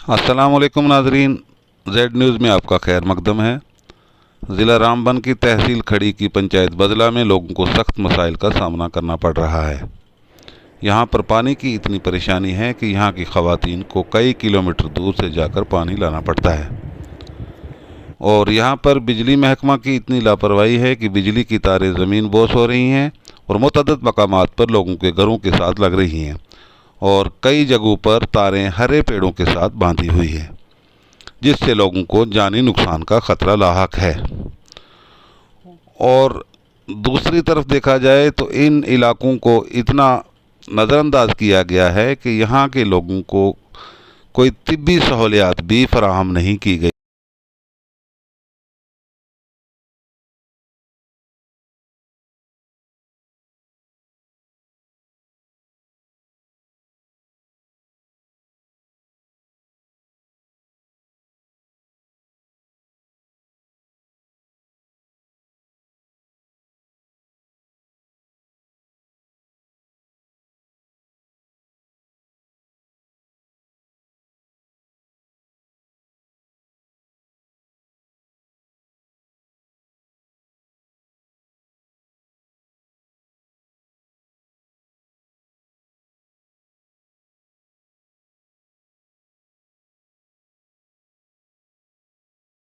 अस्सलामुअलैकुम नाजरीन, Z news में आपका खैर मकदम है। ज़िला रामबन की तहसील खड़ी की पंचायत बजला में लोगों को सख्त मसाइल का सामना करना पड़ रहा है। यहाँ पर पानी की इतनी परेशानी है कि यहाँ की ख़वातीन को कई किलोमीटर दूर से जाकर पानी लाना पड़ता है। और यहाँ पर बिजली महकमा की इतनी लापरवाही है कि बिजली की तारें ज़मीन बोस हो रही हैं और मुतअद्दिद मकामात पर लोगों के घरों के साथ लग रही हैं और कई जगहों पर तारें हरे पेड़ों के साथ बांधी हुई हैं, जिससे लोगों को जानी नुकसान का ख़तरा लाहक है। और दूसरी तरफ देखा जाए तो इन इलाकों को इतना नज़रअंदाज किया गया है कि यहाँ के लोगों को कोई तिब्बी सहूलियात भी फराहम नहीं की गई।